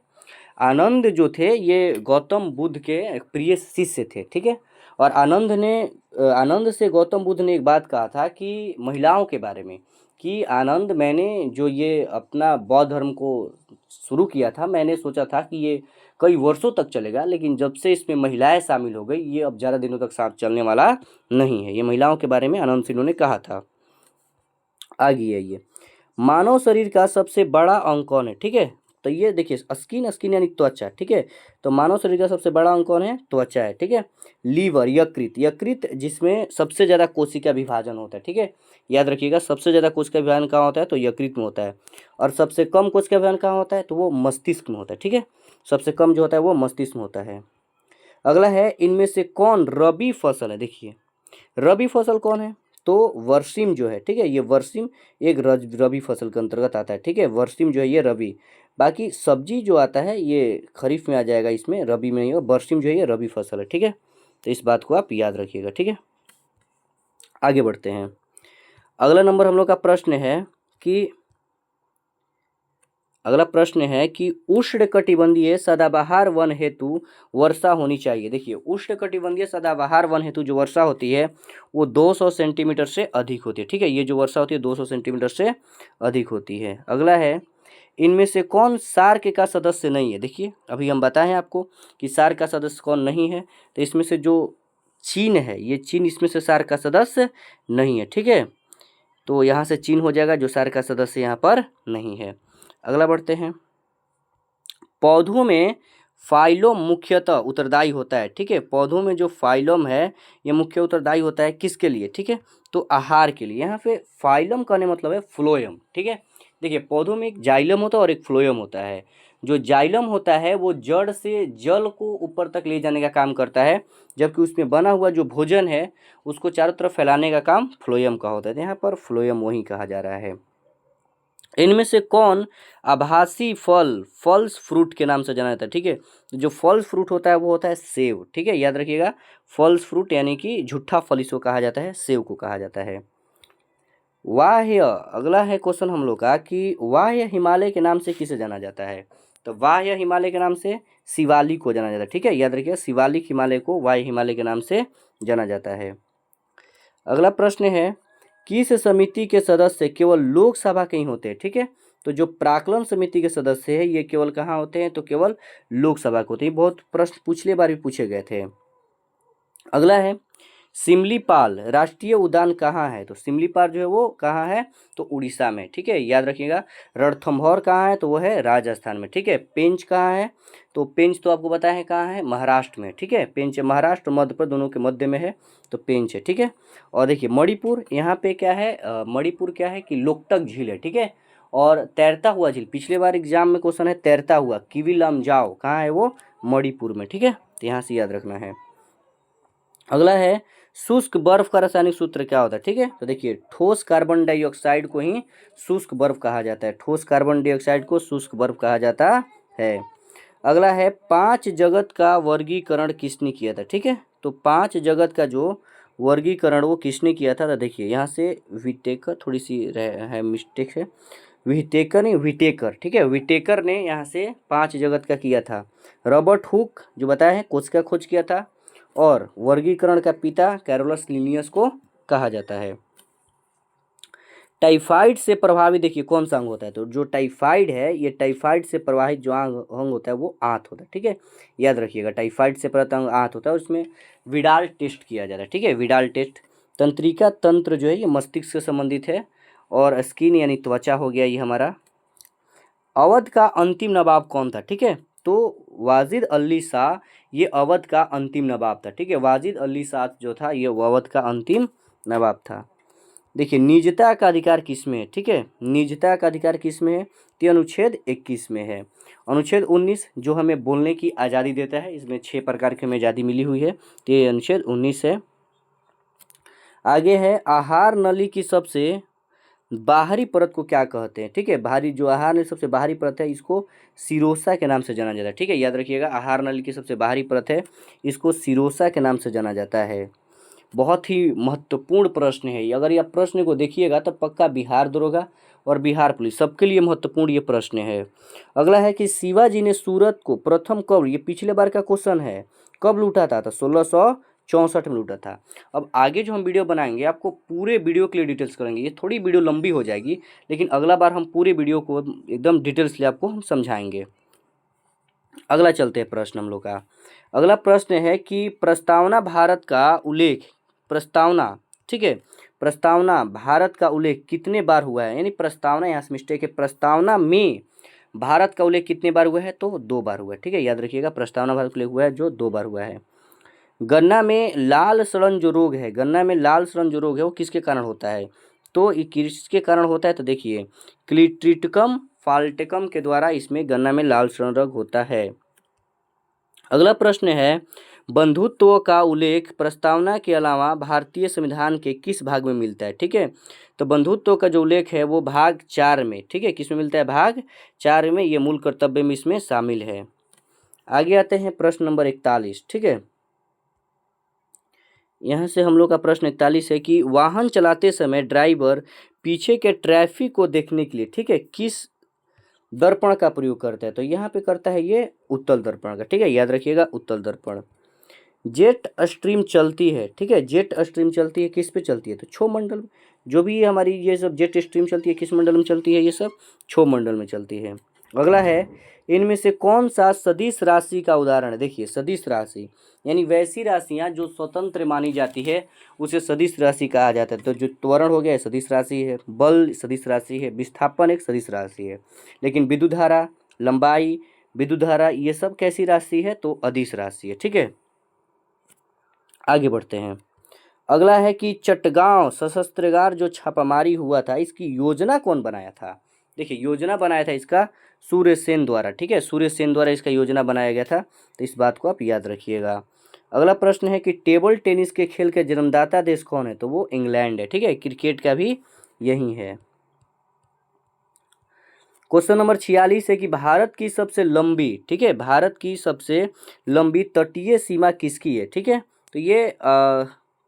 A: आनंद जो थे ये गौतम बुद्ध के प्रिय शिष्य थे, ठीक है। और आनंद से गौतम बुद्ध ने एक बात कहा था कि महिलाओं के बारे में कि आनंद, मैंने जो ये अपना बौद्ध धर्म को शुरू किया था मैंने सोचा था कि ये कई वर्षों तक चलेगा, लेकिन जब से इसमें महिलाएं शामिल हो गई ये अब ज़्यादा दिनों तक साथ चलने वाला नहीं है। ये महिलाओं के बारे में आनंद सिंह ने कहा था। आगे आइए, मानव शरीर का सबसे बड़ा अंग कौन है, ठीक है। तो ये देखिए स्किन यानी त्वचा, ठीक है। तो मानव शरीर का सबसे बड़ा अंग कौन है, त्वचा है, ठीक है। लीवर, यकृत जिसमें सबसे ज़्यादा कोशिका विभाजन होता है, ठीक है। याद रखिएगा सबसे ज़्यादा कोशिका विभाजन कहाँ होता है, तो यकृत में होता है। और सबसे कम कोशिका विभाजन कहाँ होता है, तो वो मस्तिष्क में होता है, ठीक है। सबसे कम जो होता है वो मस्तिष्क में होता है। अगला है, इनमें से कौन रबी फसल है, देखिए रबी फसल कौन है, तो वर्षिम जो है, ठीक है। ये वर्षिम एक रबी फसल के अंतर्गत आता है, ठीक है। वर्षिम जो है ये रबी, बाकी सब्जी जो आता है ये खरीफ में आ जाएगा, इसमें रबी में नहीं होगा। वर्षिम जो है ये रबी फसल है, ठीक है। तो इस बात को आप याद रखिएगा, ठीक है। आगे बढ़ते हैं। अगला नंबर हम लोग का प्रश्न है कि उष्णकटिबंधीय सदाबहार वन हेतु वर्षा होनी चाहिए। देखिए उष्णकटिबंधीय सदाबहार वन हेतु जो वर्षा होती है वो 200 सेंटीमीटर से अधिक होती है, ठीक है। ये जो वर्षा होती है 200 सेंटीमीटर से अधिक होती है। अगला है, इनमें से कौन सार्क का सदस्य नहीं है। देखिए अभी हम बताएं आपको कि सार्क का सदस्य कौन नहीं है, तो इसमें से जो चीन है, ये चीन इसमें से सार्क का सदस्य नहीं है, ठीक है। तो यहाँ से चीन हो जाएगा जो सार्क का सदस्य यहाँ पर नहीं है। अगला बढ़ते हैं। पौधों में फाइलोम मुख्यतः उत्तरदायी होता है, ठीक है। पौधों में जो फाइलोम है ये मुख्य उत्तरदायी होता है किसके लिए, ठीक है, तो आहार के लिए। यहाँ पे फाइलम कहने मतलब है फ्लोएम, ठीक है। देखिए पौधों में एक जाइलम होता है और एक फ्लोएम होता है। जो जाइलम होता है वो जड़ से जल को ऊपर तक ले जाने का काम करता है, जबकि उसमें बना हुआ जो भोजन है उसको चारों तरफ फैलाने का काम फ्लोएम का होता है। यहाँ पर फ्लोएम वही कहा जा रहा है। इनमें से कौन आभासी फल्स फ्रूट के नाम से जाना जाता है, ठीक है। जो फल्स फ्रूट होता है वो होता है सेव, ठीक है। याद रखिएगा फल्स फ्रूट यानी कि झूठा फल इसको कहा जाता है, सेव को कहा जाता है। वाह्य, अगला है क्वेश्चन हम लोग का कि वाह्य हिमालय के नाम से किसे जाना जाता है। तो वाह्य हिमालय के नाम से शिवालिक को जाना जाता है, ठीक है। याद रखिएगा शिवालिक हिमालय को वाह्य हिमालय के नाम से जाना जाता है। अगला प्रश्न है, किस समिति के सदस्य केवल लोकसभा के ही होते हैं, ठीक है। तो जो प्राक्कलन समिति के सदस्य है ये केवल कहाँ होते हैं, तो केवल लोकसभा के होते हैं। बहुत प्रश्न पिछले बार भी पूछे गए थे। अगला है, सिमलीपाल राष्ट्रीय उद्यान कहाँ है। तो सिमलीपाल जो है वो कहाँ है, तो उड़ीसा में, ठीक है। याद रखिएगा रणथंभौर कहाँ है, तो वो है राजस्थान में, ठीक है। पेंच कहाँ है, तो पेंच तो आपको पता है कहाँ है, महाराष्ट्र में, ठीक है। पेंच महाराष्ट्र मध्य प्रदेश दोनों के मध्य में है, तो पेंच है, ठीक है। और देखिए मणिपुर, यहाँ पे क्या है, मणिपुर क्या है कि लोकटक झील है, ठीक है। और तैरता हुआ झील, पिछले बार एग्जाम में क्वेश्चन है तैरता हुआ, किवी लामजाओ कहाँ है, वो मणिपुर में, ठीक है। तो यहाँ से याद रखना है। अगला है, शुष्क बर्फ का रासायनिक सूत्र क्या होता है, ठीक है। तो देखिए ठोस कार्बन डाइऑक्साइड को ही शुष्क बर्फ कहा जाता है, ठोस कार्बन डाइऑक्साइड को शुष्क बर्फ कहा जाता है। अगला है, 5 जगत का वर्गीकरण किसने किया था, ठीक है। तो 5 जगत का जो वर्गीकरण वो किसने किया था, तो देखिए यहाँ से विटेकर, थोड़ी सी है मिस्टेक है, विटेकर नहीं विटेकर, ठीक है। विटेकर ने यहाँ से 5 जगत का किया था। रॉबर्ट हुक जो बताया है कोशिका खोज किया था, और वर्गीकरण का पिता कैरोलस लिनियस को कहा जाता है। टाइफाइड से प्रभावित देखिए कौन सा अंग होता है, तो जो टाइफाइड है ये टाइफाइड से प्रभावित जो अंग होता है वो आंत होता है, ठीक है। याद रखिएगा टाइफाइड से प्रभावित अंग आंत होता है, और उसमें विडाल टेस्ट किया जाता है, ठीक है। Widal test. तंत्रिका तंत्र जो है ये मस्तिष्क से संबंधित है, और स्किन यानी त्वचा हो गया ये हमारा। अवध का अंतिम नवाब कौन था, ठीक है। तो वाजिद अली शाह ये अवध का अंतिम नवाब था, ठीक है। वाजिद अली शाह जो था ये अवध का अंतिम नवाब था। देखिए निजता का अधिकार किस में है, ठीक है, निजता का अधिकार किस में है, तो अनुच्छेद 21 में है। अनुच्छेद 19 जो हमें बोलने की आज़ादी देता है, इसमें 6 प्रकार की हमें आज़ादी मिली हुई है, तो ये अनुच्छेद 19 है। आगे है आहार नली की सबसे बाहरी परत को क्या कहते हैं, ठीक है, बाहरी जो आहार नली सबसे बाहरी परत है इसको सिरोसा के नाम से जाना जाता है, ठीक है, याद रखिएगा आहार नली की सबसे बाहरी परत है इसको सिरोसा के नाम से जाना जाता है। बहुत ही महत्वपूर्ण प्रश्न है ये, अगर ये प्रश्न को देखिएगा तो पक्का बिहार दरोगा और बिहार पुलिस सबके लिए महत्वपूर्ण ये प्रश्न है। अगला है कि शिवाजी ने सूरत को प्रथम कब, ये पिछले बार का क्वेश्चन है, कब लूटा था, तो 1664 में लूटा था। अब आगे जो हम वीडियो बनाएंगे आपको पूरे वीडियो के लिए डिटेल्स करेंगे, ये थोड़ी वीडियो लंबी हो जाएगी लेकिन अगला बार हम पूरे वीडियो को एकदम डिटेल्स लिए आपको हम समझाएंगे। अगला चलते हैं प्रश्न हम लोग का। अगला प्रश्न है कि प्रस्तावना भारत का उल्लेख, प्रस्तावना, ठीक है, प्रस्तावना भारत का उल्लेख कितने बार हुआ है, यानी प्रस्तावना, यहाँ से मिस्टेक है, प्रस्तावना में भारत का उल्लेख कितने बार हुआ है, तो 2 बार हुआ है, ठीक है, याद रखिएगा प्रस्तावना भारत का उल्लेख हुआ है जो 2 बार हुआ है। गन्ना में लाल सड़न जो रोग है, गन्ना में लाल सड़न जो रोग है वो किसके कारण होता है, तो ये किसके कारण होता है, तो देखिए क्लिट्रिटिकम फाल्टिकम के द्वारा इसमें गन्ना में लाल सड़न रोग होता है। अगला प्रश्न है बंधुत्व का उल्लेख प्रस्तावना के अलावा भारतीय संविधान के किस भाग में मिलता है, ठीक है, तो बंधुत्व का जो उल्लेख है वो भाग 4 में, ठीक है, किस में मिलता है, भाग 4 में, ये मूल कर्तव्य में इसमें शामिल है। आगे आते हैं प्रश्न नंबर 41, ठीक है, यहाँ से हम लोग का प्रश्न 41 है कि वाहन चलाते समय ड्राइवर पीछे के ट्रैफिक को देखने के लिए, ठीक है, किस दर्पण का प्रयोग करता है, तो यहाँ पे करता है ये उत्तल दर्पण का, ठीक है, याद रखिएगा उत्तल दर्पण। जेट स्ट्रीम चलती है, ठीक है, जेट स्ट्रीम चलती है किस पे चलती है, तो क्षोभ मंडल, जो भी हमारी ये सब जेट स्ट्रीम चलती है किस मंडल में चलती है, ये सब क्षोभ मंडल में चलती है। अगला है इनमें से कौन सा सदिश राशि का उदाहरण है, देखिए सदिश राशि यानी वैसी राशियां जो स्वतंत्र मानी जाती है उसे सदिश राशि कहा जाता है, तो जो त्वरण हो गया सदिश राशि है, बल सदिश राशि है, विस्थापन एक सदिश राशि है, लेकिन विद्युत धारा, लंबाई, विद्युत धारा ये सब कैसी राशि है, तो अदिश राशि है, ठीक है। आगे बढ़ते हैं। अगला है कि चटगांव सशस्त्रागार जो छापामारी हुआ था इसकी योजना कौन बनाया था, देखिए योजना बनाया था इसका सूर्य सेन द्वारा, ठीक है, सूर्य सेन द्वारा इसका योजना बनाया गया था, तो इस बात को आप याद रखिएगा। अगला प्रश्न है कि टेबल टेनिस के खेल के जन्मदाता देश कौन है, तो वो इंग्लैंड है, ठीक है, क्रिकेट का भी यही है। क्वेश्चन नंबर 46 है कि भारत की सबसे लंबी, ठीक है, भारत की सबसे लंबी तटीय सीमा किसकी है, ठीक है, तो ये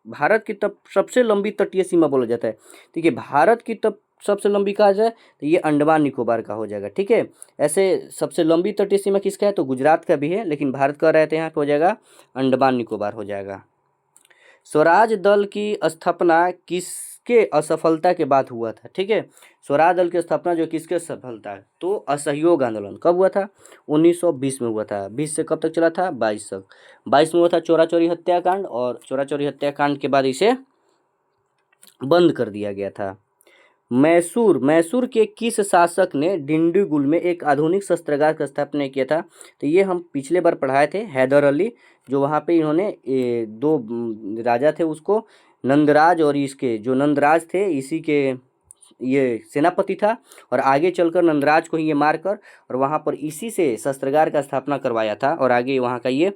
A: भारत की तब सबसे लंबी तटीय सीमा बोला जाता है, ठीक है, भारत की तब सबसे लंबी कहा जाए तो ये अंडमान निकोबार का हो जाएगा, ठीक है। ऐसे सबसे लंबी तटीय सीमा किसका है, तो गुजरात का भी है, लेकिन भारत का रहते यहाँ पे हो जाएगा अंडमान निकोबार हो जाएगा। स्वराज दल की स्थापना किसके असफलता के बाद हुआ था, ठीक है, स्वराज दल की स्थापना जो किसके सफलता है, तो असहयोग आंदोलन कब हुआ था, 1920 में हुआ था, 20 से कब तक चला था, 22 तक, 22 में हुआ था चोरा चोरी हत्याकांड, और चोरा चोरी हत्याकांड के बाद इसे बंद कर दिया गया था। मैसूर, मैसूर के किस शासक ने डिंडीगुल में एक आधुनिक शस्त्रागार का स्थापना किया था, तो ये हम पिछले बार पढ़ाए थे, हैदर अली, जो वहाँ पे इन्होंने 2 राजा थे उसको, नंदराज और इसके जो नंदराज थे इसी के ये सेनापति था, और आगे चलकर नंदराज को ही ये मारकर और वहाँ पर इसी से शस्त्रागार का स्थापना करवाया था, और आगे वहाँ का ये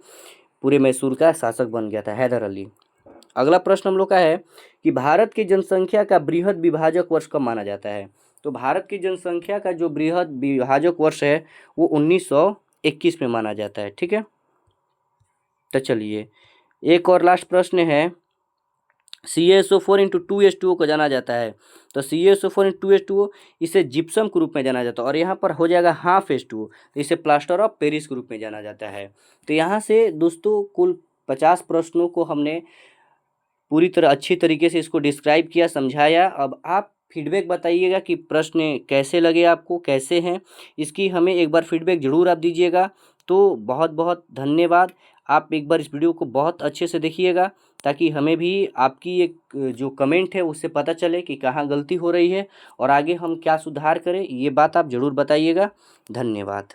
A: पूरे मैसूर का शासक बन गया था हैदर अली। अगला प्रश्न हम लोग का है कि भारत की जनसंख्या का बृहद विभाजक वर्ष कब माना जाता है, तो भारत की जनसंख्या का जो बृहद विभाजक वर्ष है वो 1921 में माना जाता है, ठीक है। तो चलिए एक और लास्ट प्रश्न है, CaSO4 इंटू 2H2O को जाना जाता है, तो CaSO4 इंटू 2H2O इसे जिप्सम के रूप में जाना जाता है, और यहाँ पर हो जाएगा हाफ H2O, तो इसे प्लास्टर ऑफ पेरिस के रूप में जाना जाता है। तो यहाँ से दोस्तों कुल 50 प्रश्नों को हमने पूरी तरह अच्छी तरीके से इसको डिस्क्राइब किया, समझाया। अब आप फीडबैक बताइएगा कि प्रश्न कैसे लगे आपको, कैसे हैं, इसकी हमें एक बार फीडबैक ज़रूर आप दीजिएगा। तो बहुत बहुत धन्यवाद, आप एक बार इस वीडियो को बहुत अच्छे से देखिएगा ताकि हमें भी आपकी एक जो कमेंट है उससे पता चले कि कहाँ गलती हो रही है और आगे हम क्या सुधार करें, ये बात आप ज़रूर बताइएगा। धन्यवाद।